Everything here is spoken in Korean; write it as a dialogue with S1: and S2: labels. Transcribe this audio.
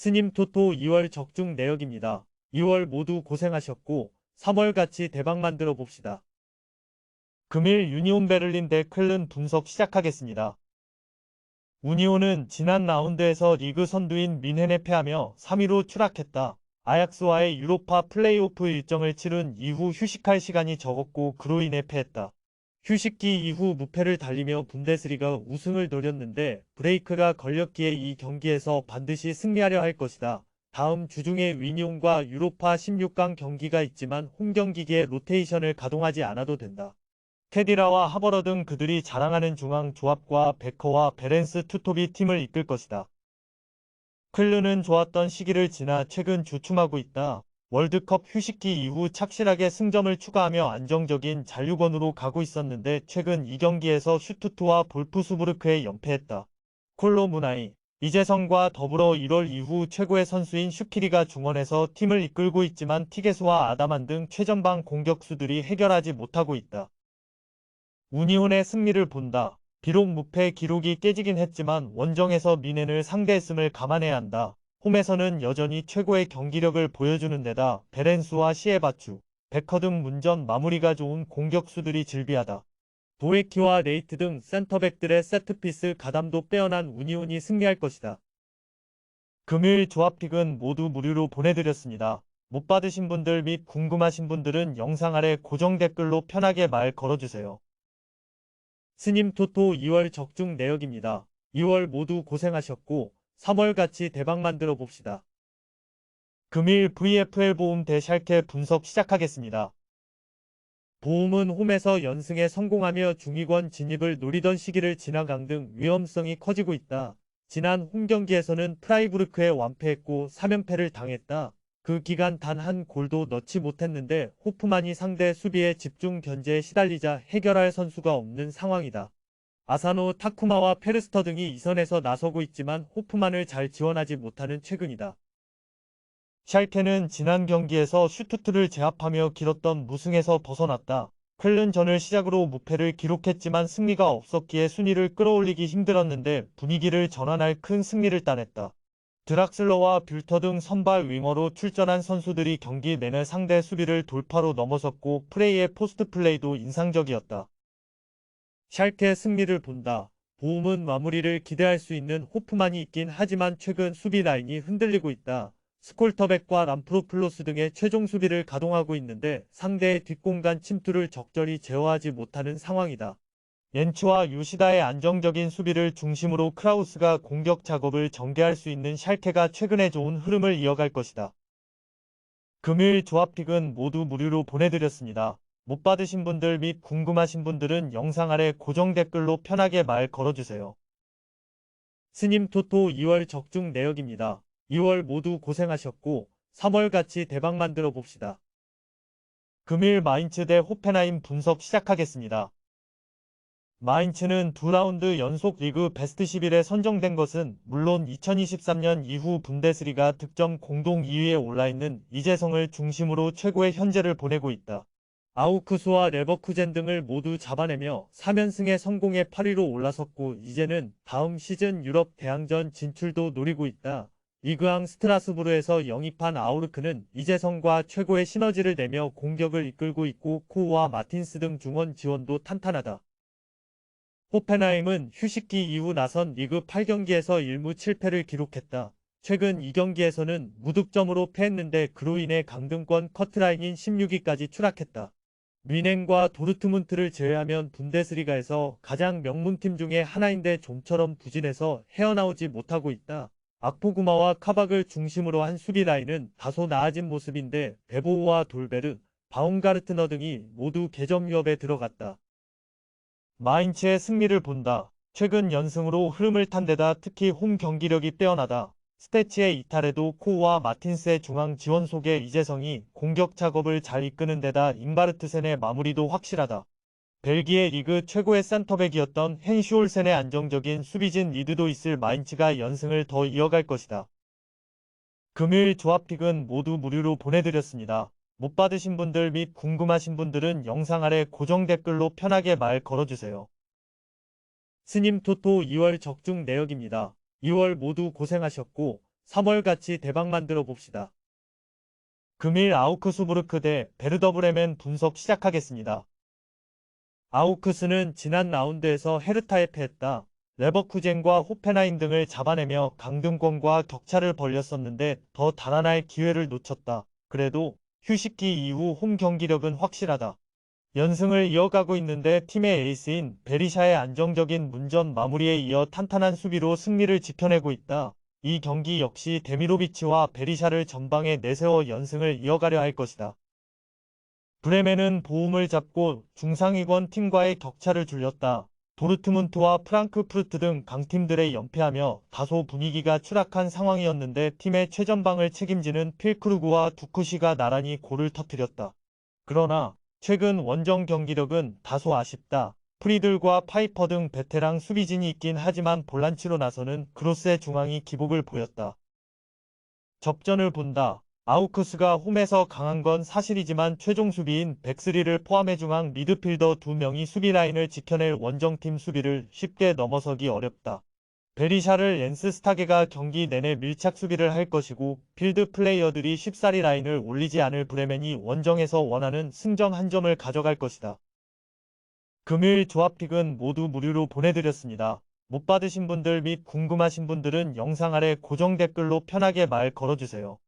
S1: 스님 토토 2월 적중 내역입니다. 2월 모두 고생하셨고 3월 같이 대박 만들어 봅시다. 금일 유니온 베를린 대 쾰른 분석 시작하겠습니다. 우니온은 지난 라운드에서 리그 선두인 뮌헨에 패하며 3위로 추락했다. 아약스와의 유로파 플레이오프 일정을 치른 이후 휴식할 시간이 적었고 그로 인해 패했다. 휴식기 이후 무패를 달리며 분데스리가 우승을 노렸는데 브레이크가 걸렸기에 이 경기에서 반드시 승리하려 할 것이다. 다음 주 중에 위니온과 유로파 16강 경기가 있지만 홈경기기에 로테이션을 가동하지 않아도 된다. 테디라와 하버러 등 그들이 자랑하는 중앙 조합과 베커와 베렌스 투톱이 팀을 이끌 것이다. 클르는 좋았던 시기를 지나 최근 주춤하고 있다. 월드컵 휴식기 이후 착실하게 승점을 추가하며 안정적인 잔류권으로 가고 있었는데 최근 2경기에서 슈투트와 볼프스부르크에 연패했다. 콜로 무나이, 이재성과 더불어 1월 이후 최고의 선수인 슈키리가 중원에서 팀을 이끌고 있지만 티게스와 아다만 등 최전방 공격수들이 해결하지 못하고 있다. 우니온의 승리를 본다. 비록 무패 기록이 깨지긴 했지만 원정에서 뮌헨을 상대했음을 감안해야 한다. 홈에서는 여전히 최고의 경기력을 보여주는 데다 베렌스와 시에바추, 베커 등 문전 마무리가 좋은 공격수들이 즐비하다. 도에키와 레이트 등 센터백들의 세트피스 가담도 빼어난 우니온이 승리할 것이다. 금요일 조합픽은 모두 무료로 보내드렸습니다. 못 받으신 분들 및 궁금하신 분들은 영상 아래 고정 댓글로 편하게 말 걸어주세요. 스님 토토 2월 적중 내역입니다. 2월 모두 고생하셨고 3월 같이 대박 만들어 봅시다. 금일 VFL 보움 대 샬케 분석 시작하겠습니다. 보움은 홈에서 연승에 성공하며 중위권 진입을 노리던 시기를 지나간 등 위험성이 커지고 있다. 지난 홈경기에서는 프라이부르크에 완패했고 3연패를 당했다. 그 기간 단 한 골도 넣지 못했는데 호프만이 상대 수비에 집중 견제에 시달리자 해결할 선수가 없는 상황이다. 아사노, 타쿠마와 페르스터 등이 이선에서 나서고 있지만 호프만을 잘 지원하지 못하는 최근이다. 샬케는 지난 경기에서 슈투트를 제압하며 길었던 무승에서 벗어났다. 쾰른전을 시작으로 무패를 기록했지만 승리가 없었기에 순위를 끌어올리기 힘들었는데 분위기를 전환할 큰 승리를 따냈다. 드락슬러와 뷸터 등 선발 윙어로 출전한 선수들이 경기 내내 상대 수비를 돌파로 넘어섰고 프레이의 포스트 플레이도 인상적이었다. 샬케 승리를 본다. 보움은 마무리를 기대할 수 있는 호프만이 있긴 하지만 최근 수비 라인이 흔들리고 있다. 스콜터백과 람프로플로스 등의 최종 수비를 가동하고 있는데 상대의 뒷공간 침투를 적절히 제어하지 못하는 상황이다. 옌츠와 유시다의 안정적인 수비를 중심으로 크라우스가 공격 작업을 전개할 수 있는 샬케가 최근에 좋은 흐름을 이어갈 것이다. 금요일 조합픽은 모두 무료로 보내드렸습니다. 못 받으신 분들 및 궁금하신 분들은 영상 아래 고정 댓글로 편하게 말 걸어주세요. 스님 토토 2월 적중 내역입니다. 2월 모두 고생하셨고 3월 같이 대박 만들어 봅시다. 금일 마인츠 대 호펜하임 분석 시작하겠습니다. 마인츠는 두 라운드 연속 리그 베스트 11에 선정된 것은 물론 2023년 이후 분데스리가 득점 공동 2위에 올라있는 이재성을 중심으로 최고의 현재를 보내고 있다. 아우크스와 레버쿠젠 등을 모두 잡아내며 3연승에 성공해 8위로 올라섰고 이제는 다음 시즌 유럽 대항전 진출도 노리고 있다. 리그앙 스트라스부르에서 영입한 아우르크는 이재성과 최고의 시너지를 내며 공격을 이끌고 있고 코우와 마틴스 등 중원 지원도 탄탄하다. 호펜하임은 휴식기 이후 나선 리그 8경기에서 1무 7패를 기록했다. 최근 2경기에서는 무득점으로 패했는데 그로 인해 강등권 커트라인인 16위까지 추락했다. 뮌헨과 도르트문트를 제외하면 분데스리가에서 가장 명문팀 중에 하나인데 좀처럼 부진해서 헤어나오지 못하고 있다. 악포구마와 카박을 중심으로 한 수비 라인은 다소 나아진 모습인데 베보우와 돌베르, 바움가르트너 등이 모두 개점 위협에 들어갔다. 마인츠의 승리를 본다. 최근 연승으로 흐름을 탄 데다 특히 홈 경기력이 뛰어나다. 스태치의 이탈에도 코우와 마틴스의 중앙 지원 속에 이재성이 공격 작업을 잘 이끄는 데다 임바르트센의 마무리도 확실하다. 벨기에 리그 최고의 센터백이었던 헨슈올센의 안정적인 수비진 리드도 있을 마인츠가 연승을 더 이어갈 것이다. 금요일 조합픽은 모두 무료로 보내드렸습니다. 못 받으신 분들 및 궁금하신 분들은 영상 아래 고정 댓글로 편하게 말 걸어주세요. 스님 토토 2월 적중 내역입니다. 2월 모두 고생하셨고 3월같이 대박 만들어 봅시다. 금일 아우크스부르크 대 베르더 브레멘 분석 시작하겠습니다. 아우크스는 지난 라운드에서 헤르타에 패했다. 레버쿠젠과 호펜하임 등을 잡아내며 강등권과 격차를 벌렸었는데 더 달아날 기회를 놓쳤다. 그래도 휴식기 이후 홈 경기력은 확실하다. 연승을 이어가고 있는데 팀의 에이스인 베리샤의 안정적인 문전 마무리에 이어 탄탄한 수비로 승리를 지켜내고 있다. 이 경기 역시 데미로비치와 베리샤를 전방에 내세워 연승을 이어가려 할 것이다. 브레멘은 보움을 잡고 중상위권 팀과의 격차를 줄였다. 도르트문트와 프랑크푸르트 등 강팀들에 연패하며 다소 분위기가 추락한 상황이었는데 팀의 최전방을 책임지는 필크루그와 두쿠시가 나란히 골을 터뜨렸다. 그러나 최근 원정 경기력은 다소 아쉽다. 프리들과 파이퍼 등 베테랑 수비진이 있긴 하지만 볼란치로 나서는 크로스의 중앙이 기복을 보였다. 접전을 본다. 아우크스가 홈에서 강한 건 사실이지만 최종 수비인 백스리를 포함해 중앙 미드필더 2명이 수비 라인을 지켜낼 원정팀 수비를 쉽게 넘어서기 어렵다. 베리샤를 옌스 스타게가 경기 내내 밀착 수비를 할 것이고 필드 플레이어들이 쉽사리 라인을 올리지 않을 브레멘이 원정에서 원하는 승점 한 점을 가져갈 것이다. 금요일 조합픽은 모두 무료로 보내드렸습니다. 못 받으신 분들 및 궁금하신 분들은 영상 아래 고정 댓글로 편하게 말 걸어주세요.